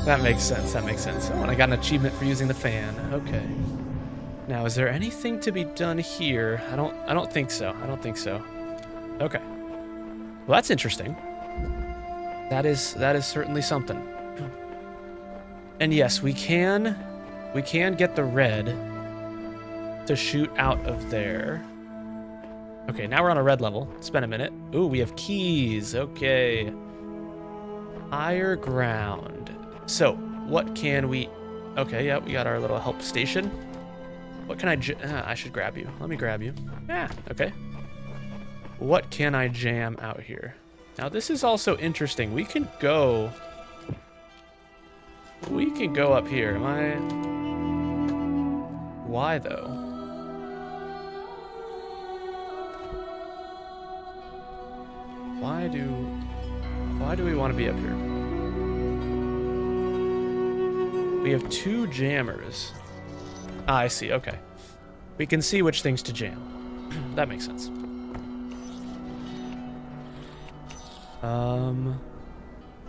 Speaker 1: That makes sense. Oh, and I got an achievement for using the fan. Okay. Now, is there anything to be done here? I don't think so. Okay. Well, that's interesting. That is certainly something. And yes, we can get the red to shoot out of there. Okay, now we're on a red level. It's been a minute. Ooh, we have keys. Okay. Higher ground. So, what can we... Okay, yeah, we got our little help station. What can I should grab you. Let me grab you. Yeah, okay. What can I jam out here? Now, this is also interesting. We can go up here. Why, though? Why do we want to be up here? We have 2 jammers. Ah, I see. Okay. We can see which things to jam. That makes sense.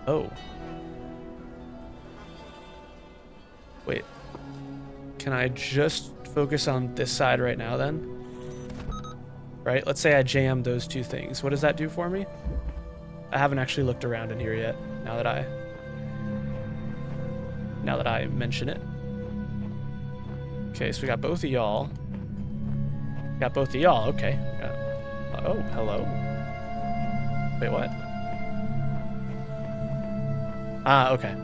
Speaker 1: Oh. Wait. Can I just focus on this side right now then? Right, let's say I jam those two things. What does that do for me? I haven't actually looked around in here yet, now that I mention it. Okay, so we got both of y'all. Got both of y'all, okay. Oh, hello. Wait, what? Ah, okay.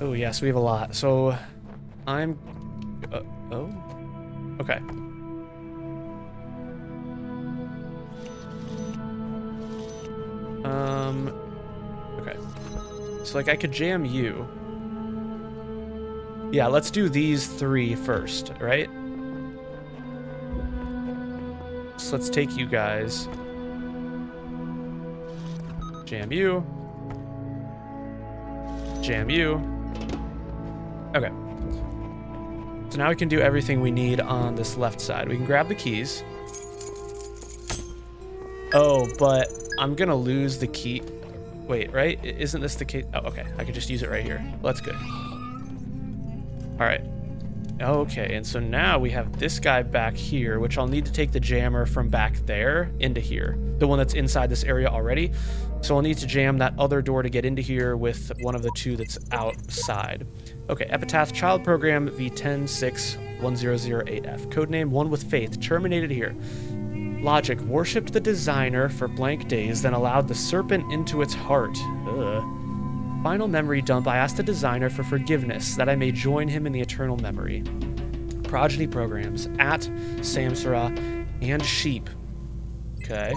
Speaker 1: Oh, yes, we have a lot. So, I'm... oh? Okay. Okay. So, like, I could jam you. Yeah, let's do these three first, right? So let's take you guys. Jam you. Jam you. Okay. So now we can do everything we need on this left side. We can grab the keys. Oh, but I'm gonna lose the key. Wait, right? Isn't this the key? Oh, okay. I could just use it right here. Well, that's good. All right. Okay, and so now we have this guy back here, which I'll need to take the jammer from back there into here. The one that's inside this area already. So I'll need to jam that other door to get into here with one of the two that's outside. Okay, Epitaph Child Program V106108F. Codename One with Faith. Terminated here. Logic. Worshipped the designer for blank days, then allowed the serpent into its heart. Ugh. Final memory dump. I asked the designer for forgiveness, that I may join him in the eternal memory. Progeny programs. At Samsara and Sheep. Okay.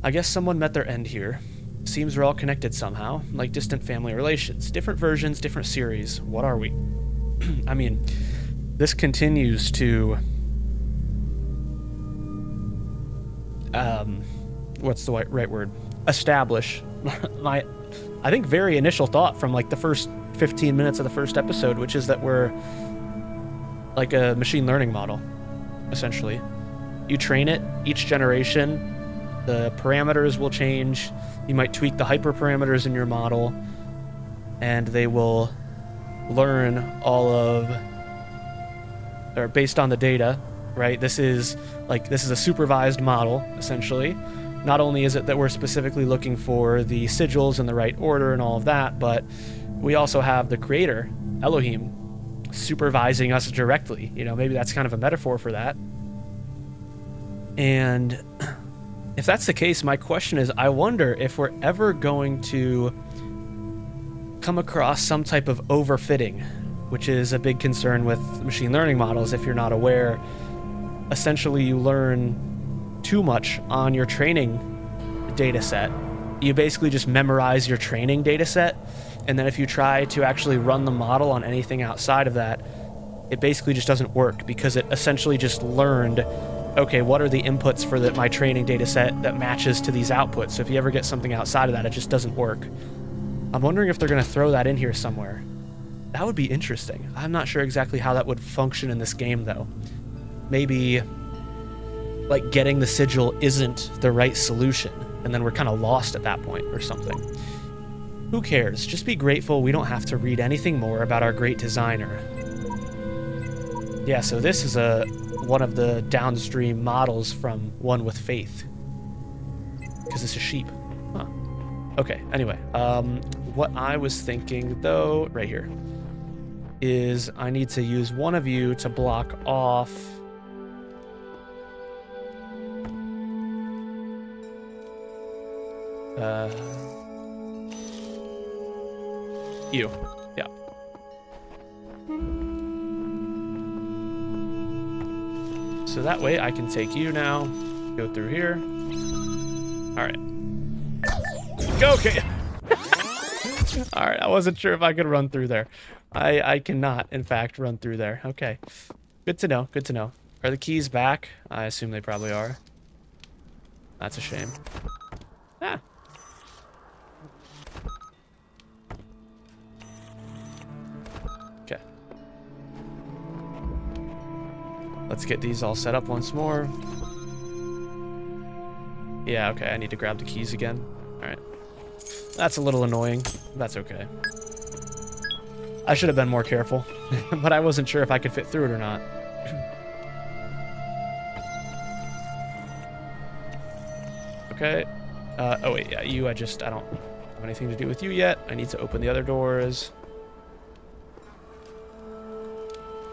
Speaker 1: I guess someone met their end here. Seems we're all connected somehow, like distant family relations. Different versions, different series. What are we? I mean, this continues to... what's the right word? Establish my, I think, very initial thought from like the first 15 minutes of the first episode, which is that we're like a machine learning model, essentially. You train it each generation, the parameters will change. You might tweak the hyperparameters in your model, and they will learn all of, or based on the data, right? This is a supervised model, essentially. Not only is it that we're specifically looking for the sigils in the right order and all of that, but we also have the creator, Elohim, supervising us directly. You know, maybe that's kind of a metaphor for that. And if that's the case, my question is, I wonder if we're ever going to come across some type of overfitting, which is a big concern with machine learning models. If you're not aware, essentially you learn too much on your training data set. You basically just memorize your training data set, and then if you try to actually run the model on anything outside of that, it basically just doesn't work, because it essentially just learned, okay, what are the inputs for my training data set that matches to these outputs? So if you ever get something outside of that, it just doesn't work. I'm wondering if they're going to throw that in here somewhere. That would be interesting. I'm not sure exactly how that would function in this game, though. Maybe like getting the sigil isn't the right solution, and then we're kind of lost at that point or something. Who cares? Just be grateful we don't have to read anything more about our great designer. Yeah, so this is one of the downstream models from One with Faith, because it's a sheep. Huh. Okay, anyway, what I was thinking, though, right here, is I need to use one of you to block off you. Yeah. So that way I can take you now, go through here. All right. Go, okay. All right, I wasn't sure if I could run through there. I cannot, in fact, run through there. Okay. Good to know, good to know. Are the keys back? I assume they probably are. That's a shame. Ah. Okay. Let's get these all set up once more. Yeah, okay, I need to grab the keys again. Alright. That's a little annoying. That's okay. I should have been more careful, but I wasn't sure if I could fit through it or not. Okay. Oh wait, yeah, you, I don't have anything to do with you yet. I need to open the other doors.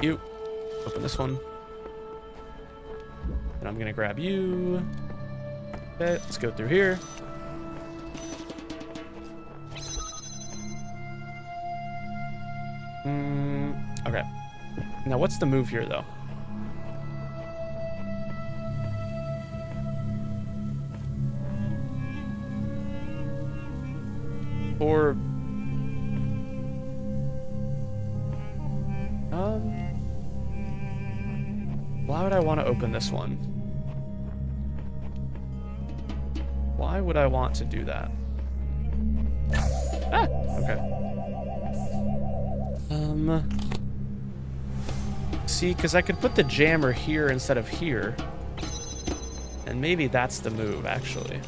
Speaker 1: You. Open this one. And I'm gonna grab you. Okay, let's go through here. Okay. Now what's the move here, though? Or... why would I want to open this one? Why would I want to do that? Ah! Okay. See, because I could put the jammer here instead of here. And maybe that's the move, actually.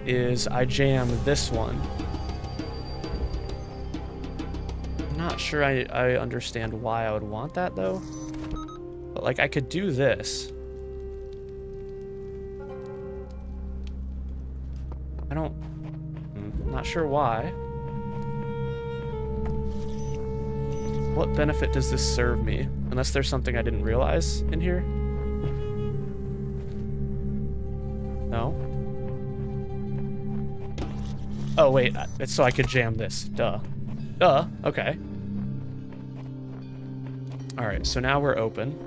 Speaker 1: Is I jam this one. I'm not sure I understand why I would want that, though. But, like, I could do this. I'm not sure why. What benefit does this serve me? Unless there's something I didn't realize in here? No? Oh, wait. It's so I could jam this. Duh. Duh. Okay. Alright, so now we're open.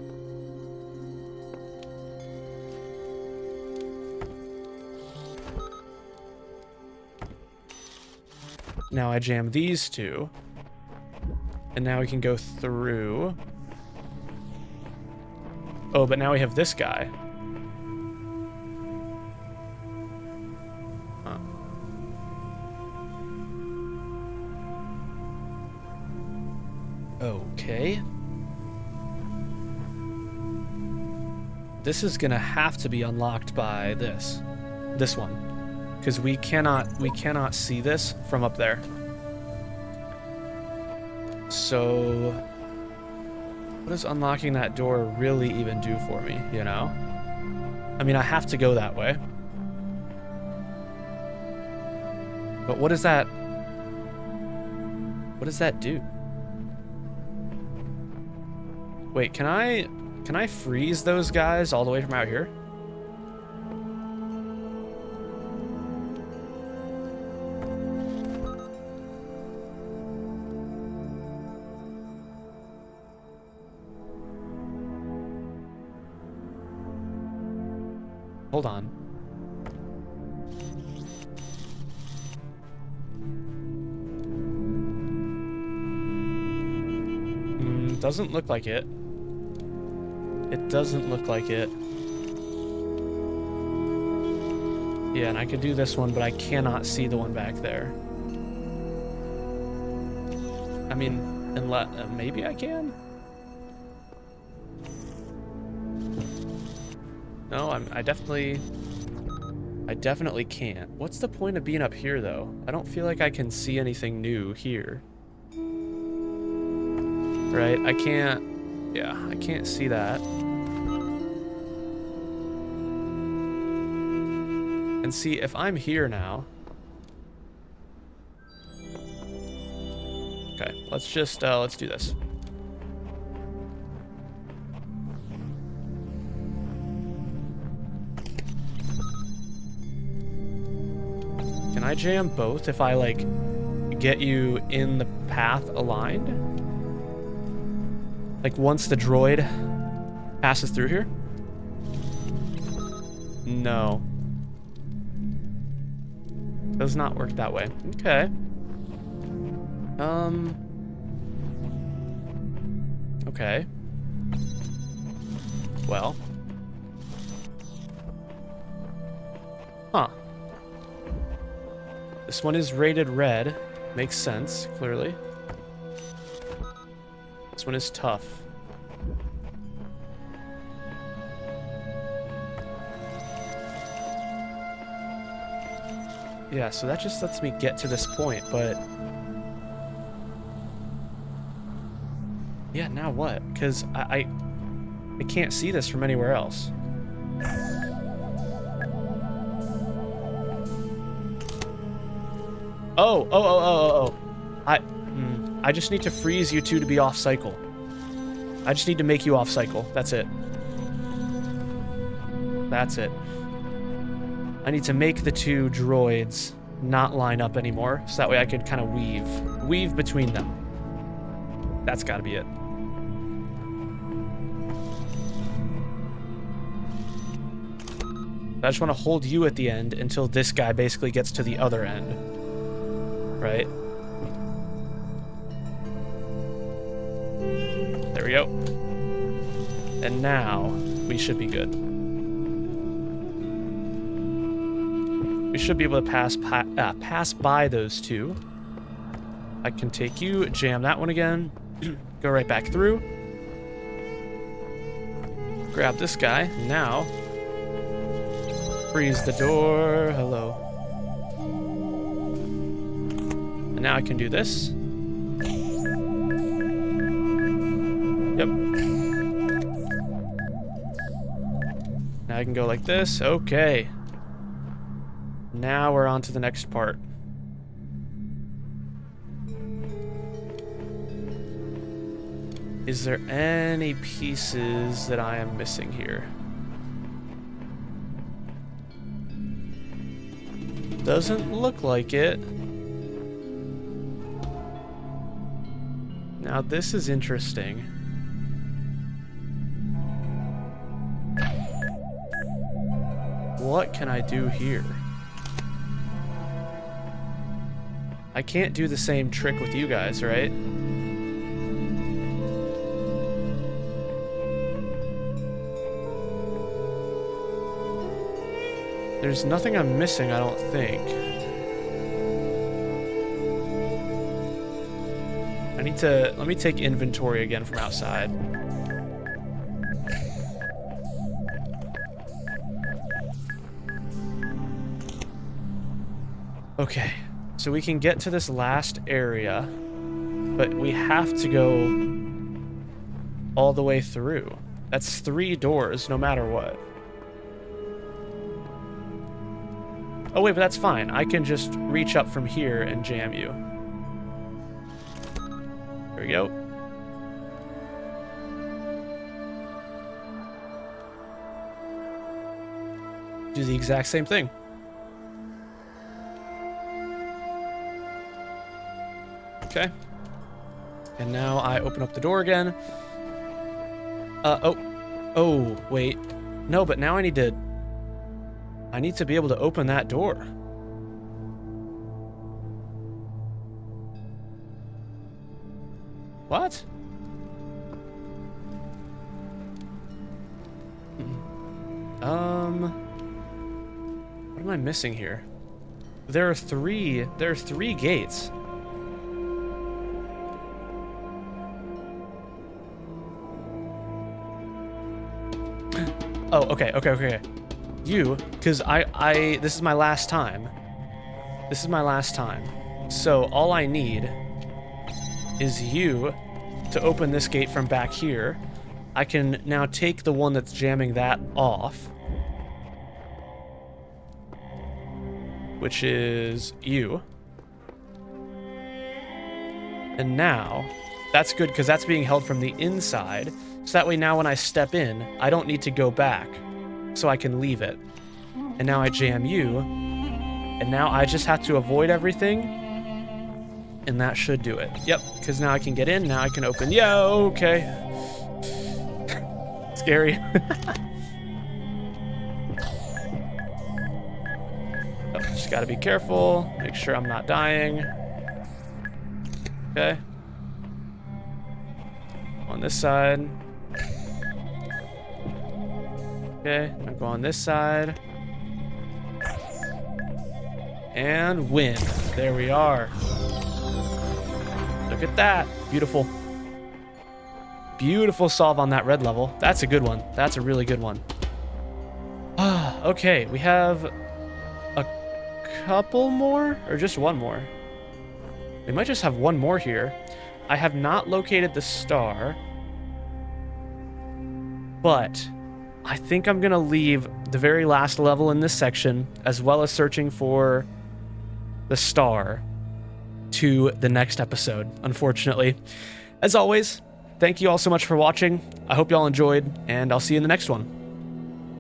Speaker 1: Now I jam these two. And now we can go through. Oh, but now we have this guy. Huh. Okay. This is gonna have to be unlocked by this one. Because we cannot see this from up there. So, what does unlocking that door really even do for me, you know? I mean, I have to go that way. But what does that do? Wait, can I freeze those guys all the way from out here? Hold on. Doesn't look like it. It doesn't look like it. Yeah, and I could do this one, but I cannot see the one back there. I mean, unless maybe I can? No, I definitely can't. What's the point of being up here, though? I don't feel like I can see anything new here. Right? I can't see that. And see, if I'm here now... Okay, let's just, let's do this. Can I jam both if I, like, get you in the path aligned? Like, once the droid passes through here? No. Does not work that way. Okay. Okay. Well. Huh. This one is rated red. Makes sense, clearly. This one is tough. Yeah, so that just lets me get to this point, but... Yeah, now what? Because I can't see this from anywhere else. Oh. I just need to freeze you two to be off cycle. I just need to make you off cycle. That's it. That's it. I need to make the two droids not line up anymore, so that way I can kind of weave between them. That's got to be it. I just want to hold you at the end until this guy basically gets to the other end. Right? There we go. And now we should be good. We should be able to pass by those two. I can take you, jam that one again, go right back through. Grab this guy. Now, freeze the door. Hello. And now I can do this. Yep. Now I can go like this. Okay. Now we're on to the next part. Is there any pieces that I am missing here? Doesn't look like it. Now this is interesting. What can I do here? I can't do the same trick with you guys, right? There's nothing I'm missing, I don't think. Let me take inventory again from outside. Okay, so we can get to this last area, but we have to go all the way through. That's 3 doors, no matter what. Oh wait, but that's fine. I can just reach up from here and jam you. There we go. Do the exact same thing. Okay. And now I open up the door again. Oh, wait. No, but now I need to be able to open that door. What? What am I missing here? There are three gates. Oh, okay. You, because this is my last time. This is my last time. So all I need is you to open this gate from back here. I can now take the one that's jamming that off, which is you. And now, that's good because that's being held from the inside. So that way now when I step in, I don't need to go back. So I can leave it. And now I jam you. And now I just have to avoid everything. And that should do it. Yep, because now I can get in. Now I can open. Yeah, okay. Scary. Oh, just gotta be careful. Make sure I'm not dying. Okay. On this side. Okay, I'll go on this side. And win. There we are. Look at that. Beautiful. Beautiful solve on that red level. That's a good one. That's a really good one. Okay, we have a couple more, or just one more. We might just have one more here. I have not located the star, but I think I'm gonna leave the very last level in this section, as well as searching for the star, to the next episode, unfortunately. As always, thank you all so much for watching. I hope y'all enjoyed, and I'll see you in the next one.